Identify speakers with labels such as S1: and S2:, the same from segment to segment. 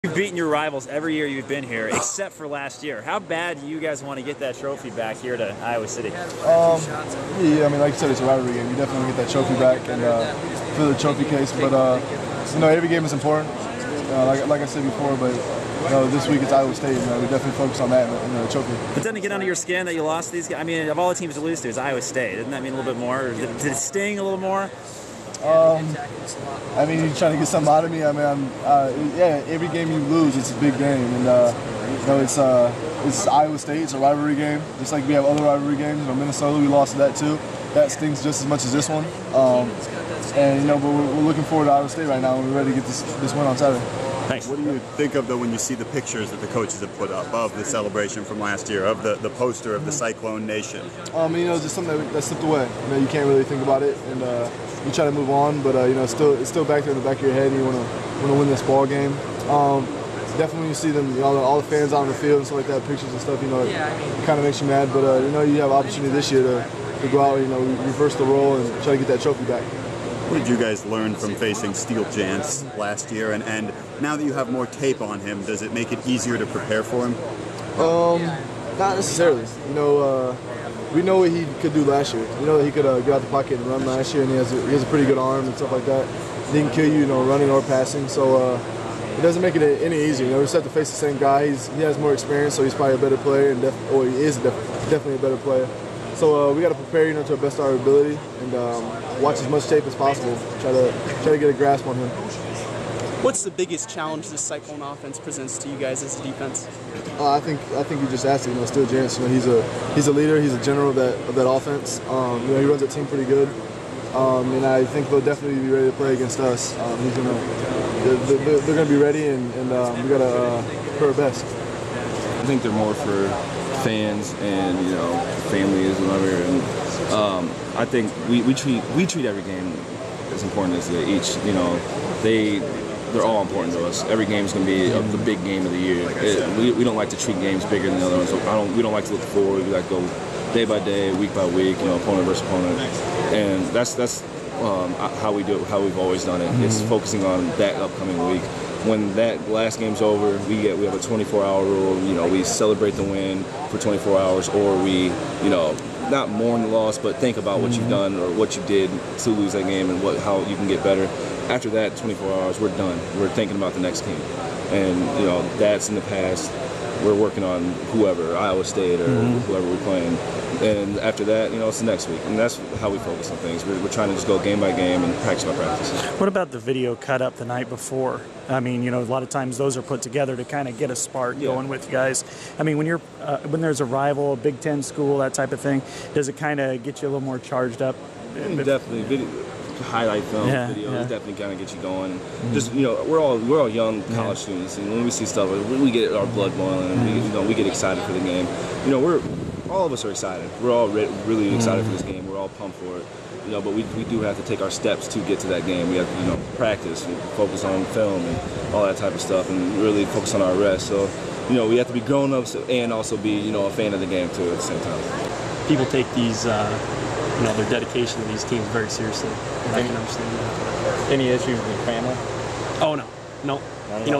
S1: You've beaten your rivals every year you've been here, except for last year. How bad do you guys want to get that trophy back here to Iowa City?
S2: Yeah, I mean, like you said, it's a rivalry game. You definitely want to get that trophy back and fill the trophy case. But every game is important. Like I said before, but this week it's Iowa State. We definitely focus on that and the trophy.
S1: But doesn't it get under your skin that you lost these guys? I mean, of all the teams to lose to, it's Iowa State. Doesn't that mean a little bit more? Or did it sting a little more?
S2: I mean, you're trying to get something out of me. I mean, yeah, every game you lose, it's a big game, and it's Iowa State. It's a rivalry game, just like we have other rivalry games. Minnesota, we lost to that too. That stings just as much as this one. But we're looking forward to Iowa State right now, and we're ready to get this win on Saturday.
S1: Thanks.
S3: What do you think of, though, when you see the pictures that the coaches have put up of the celebration from last year, of the poster of the Cyclone Nation?
S2: Just something that slipped away. You can't really think about it, and you try to move on, but it's still back there in the back of your head, and you want to win this ball game. Definitely when you see them, all the fans out on the field and stuff like that, pictures and stuff, it kind of makes you mad. But you have opportunity this year to go out, reverse the role and try to get that trophy back.
S3: What did you guys learn from facing Steel Jantz last year? And now that you have more tape on him, does it make it easier to prepare for him?
S2: Not necessarily. We know what he could do last year. We know that he could get out the pocket and run last year, and he has a pretty good arm and stuff like that. He can kill you, running or passing. So it doesn't make it any easier. We just have to face the same guy. He has more experience, so he's probably a better player, and he is definitely a better player. So we got to prepare, to the best of our ability, and watch as much tape as possible. Try to get a grasp on him.
S4: What's the biggest challenge this Cyclone offense presents to you guys as a defense?
S2: I think you just asked it. Steel Jantz. He's a leader. He's a general of that offense. He runs that team pretty good, and I think they'll definitely be ready to play against us. They're gonna be ready, and we gotta put our best.
S5: I think they're more for fans and families and whatever. And I think we treat every game as important as they each. They're all important to us. Every game is going to be the big game of the year. We don't like to treat games bigger than the other ones. We don't like to look forward. We like to go day by day, week by week, opponent versus opponent, and that's how we do it. How we've always done it. It's focusing on that upcoming week. When that last game's over, we have a 24-hour rule. We celebrate the win for 24 hours, or we not mourn the loss, but think about what you've done or what you did to lose that game and how you can get better. After that 24 hours, we're done. We're thinking about the next game. And, that's in the past. We're working on whoever, Iowa State or whoever we're playing. And after that, it's the next week. And that's how we focus on things. We're trying to just go game by game and practice by practice.
S6: What about the video cut up the night before? I mean, a lot of times those are put together to kind of get a spark going with you guys. I mean, when there's a rival, a Big Ten school, that type of thing, does it kind of get you a little more charged up?
S5: Definitely. Highlight film videos definitely kind of get you going. Just we're all young college students, and when we see stuff, we get our blood boiling, and we get excited for the game. All of us are excited. We're all really excited for this game. We're all pumped for it. But we do have to take our steps to get to that game. We have to practice, focus on film and all that type of stuff, and really focus on our rest. So we have to be grown ups and also be a fan of the game too at the same time.
S7: People take these. Their dedication to these teams very seriously. I can understand that.
S1: Any issues with family?
S7: Oh, no.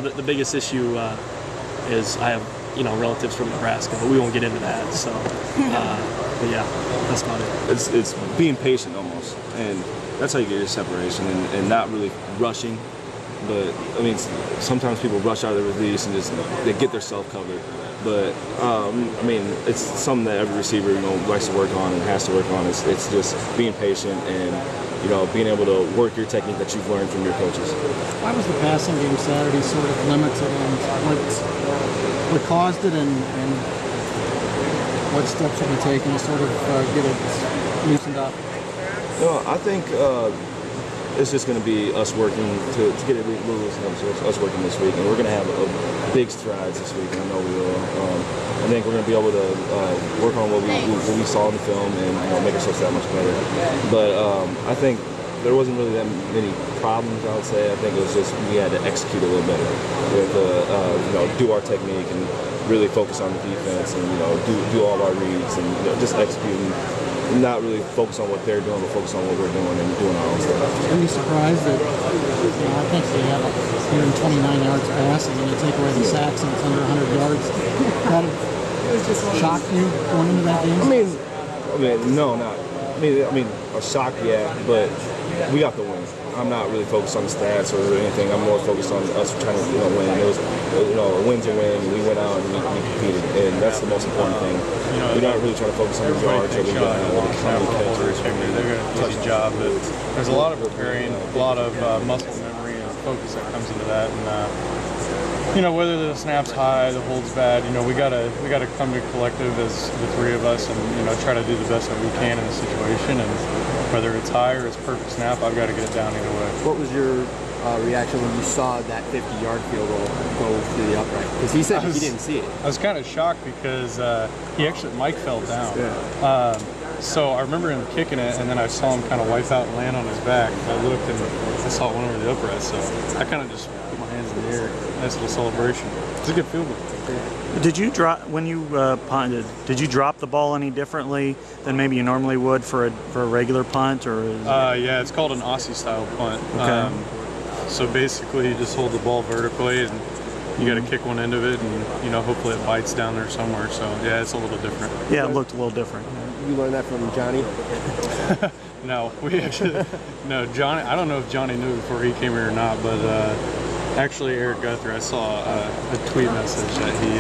S7: The biggest issue is I have, relatives from Nebraska, but we won't get into that. So, but yeah, that's about it.
S5: It's being patient almost, and that's how you get your separation and not really rushing. But, sometimes people rush out of the release and just they get their self covered. But, it's something that every receiver, likes to work on and has to work on. It's just being patient and, being able to work your technique that you've learned from your coaches.
S8: Why was the passing game Saturday sort of limited, and what caused it, and what steps should be taken to sort of get it loosened up?
S5: I think it's just going to be us working to get it loosened up. So us working this week, and we're going to have big strides this week, and I know we will. I think we're going to be able to work on what we saw in the film and make ourselves that much better. But I think there wasn't really that many problems, I would say. I think it was just we had to execute a little better. We had to do our technique and really focus on the defense and do all of our reads and just executing not really focus on what they're doing, but focus on what we're doing and doing our own stuff.
S8: Are you surprised that, I think they have 129 yards passing and you take away the sacks and it's under 100 yards? That shocked you going into that game?
S5: I mean, no, not. I mean, a shock, yeah, but we got the win. I'm not really focused on the stats or anything. I'm more focused on us trying to win. It was, a win's a win. We went out and we competed, and that's the most important thing. We're not really trying to focus on the yards or the catches.
S9: They're going to do a job, but there's a lot of preparing, a lot of muscle memory and focus that comes into that. And whether the snap's high, the hold's bad, we gotta come to collective as the three of us and try to do the best that we can in the situation. And whether it's high or it's perfect snap, I've got to get it down either way.
S10: What was your reaction when you saw that 50-yard field goal go through the upright? Because he said he didn't see it.
S9: I was kind of shocked because Mike fell down.
S10: Yeah.
S9: So I remember him kicking it, and then I saw him kind of wipe out and land on his back. I looked and I saw it went over the upright, so I kind of just put my hands in the air. Nice little celebration. It's a good field goal.
S6: Did you drop when you punted? Did you drop the ball any differently than maybe you normally would for a regular punt, or?
S9: Yeah, it's called an Aussie style punt.
S6: Okay.
S9: So basically, you just hold the ball vertically, and you got to kick one end of it, and hopefully it bites down there somewhere. So yeah, it's a little different.
S6: Yeah, it looked a little different.
S10: You learned that from Johnny?
S9: No, no, Johnny. I don't know if Johnny knew before he came here or not, but actually, Eric Guthrie, I saw a tweet message that he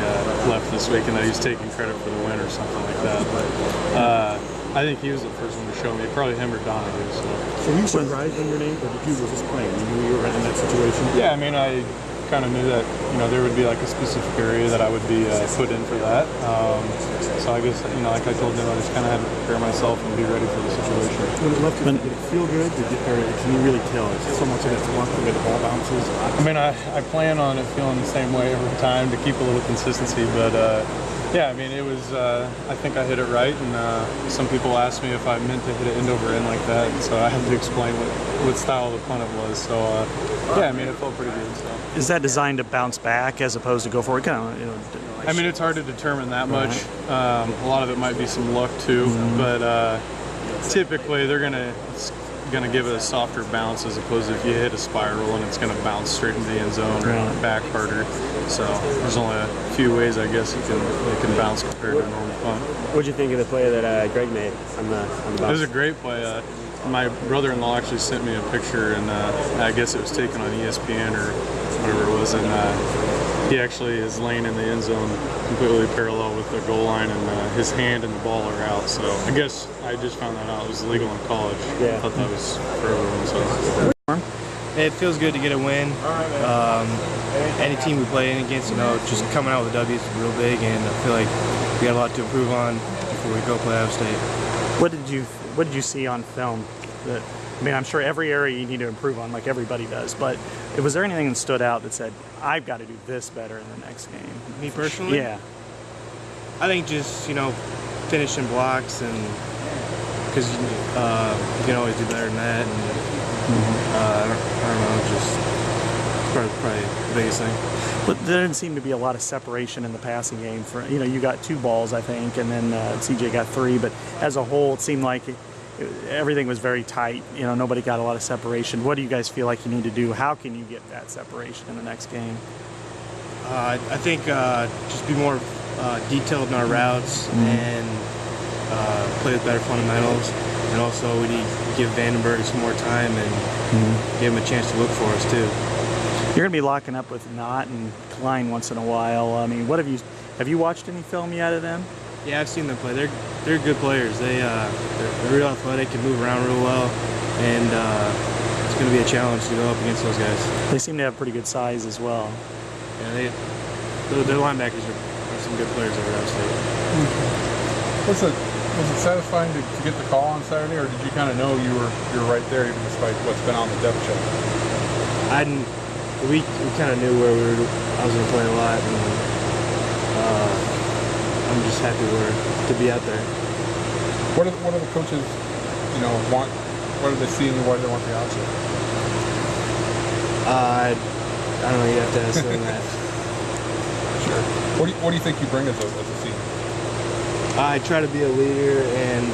S9: left this week, and that he's taking credit for the win or something like that. But I think he was the first one to show me. Probably him or Donahue.
S11: So were you surprised when your name, or did you were just playing? You knew you were in that situation?
S9: Yeah, I mean, I kind of knew that there would be like a specific area that I would be put in for that. So I guess like I told them, I just kind of had to prepare myself and be ready for the situation.
S11: When it left you, did it feel good? Or can you really tell? It's so much in it's luck the way the ball bounces.
S9: I mean, I plan on it feeling the same way every time to keep a little consistency, but yeah, I mean, it was. I think I hit it right, and some people asked me if I meant to hit it end over end like that, so I had to explain what style of the punt it was. So yeah, I mean, it felt pretty good. So.
S6: Is that designed to bounce back as opposed to go forward?
S9: I mean, it's hard to determine that much. A lot of it might be some luck too, but typically they're gonna give it a softer bounce as opposed to if you hit a spiral and it's gonna bounce straight into the end zone or back harder. So there's only a few ways, I guess, it can bounce compared to a normal punt.
S10: What'd you think of the play that Greg made on the bounce?
S9: It was a great play. My brother-in-law actually sent me a picture, and I guess it was taken on ESPN or whatever it was, and he actually is laying in the end zone completely parallel with the goal line, and his hand and the ball are out. So I guess I just found that out. It was legal in college.
S10: Yeah.
S9: I thought that was for everyone. So.
S12: It feels good to get a win. Any team we play against, just coming out with a W is real big, and I feel like we got a lot to improve on before we go play Iowa State.
S6: What did you see on film? I'm sure every area you need to improve on, like everybody does. But was there anything that stood out that said, "I've got to do this better in the next game"?
S12: Me personally?
S6: Yeah.
S12: I think just finishing blocks, and because you can always do better than that. And I don't know, just probably the biggest thing.
S6: But there didn't seem to be a lot of separation in the passing game. You got 2 balls, I think, and then CJ got 3. But as a whole, it seemed like everything was very tight. Nobody got a lot of separation. What do you guys feel like you need to do? How can you get that separation in the next game?
S12: I think just be more detailed in our routes and play with better fundamentals. And also, we need to give Vandenberg some more time and give him a chance to look for us too.
S6: You're going to be locking up with Knott and Klein once in a while. I mean, have you watched any film yet of them?
S12: Yeah, I've seen them play. They're good players. They're real athletic, can move around real well, and it's going to be a challenge to go up against those guys.
S6: They seem to have pretty good size as well.
S12: Yeah, their linebackers are some good players over Iowa
S13: Was
S12: State.
S13: it satisfying to get the call on Saturday, or did you kind of know you were right there even despite what's been on the depth chart?
S12: I didn't. We kind of knew where I was going to play a lot, and I'm just happy to be out there.
S13: What are the coaches, want? What are they seeing? Why do they want the option?
S12: I don't know. You have to ask them that.
S13: Sure. What do you think you bring as a team?
S12: I try to be a leader and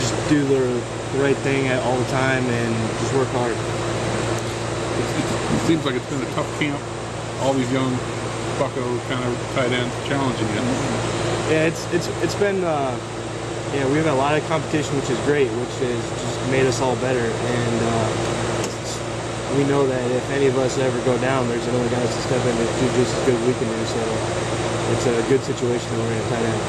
S12: just do the right thing all the time and just work hard.
S13: It seems like it's been a tough camp. All these young bucko kind of tight ends challenging you.
S12: Yeah, it's been we've had a lot of competition, which is great, which has just made us all better. And we know that if any of us ever go down, there's another guy to step in and do just as good as we can do. So it's a good situation that we're in at tight end.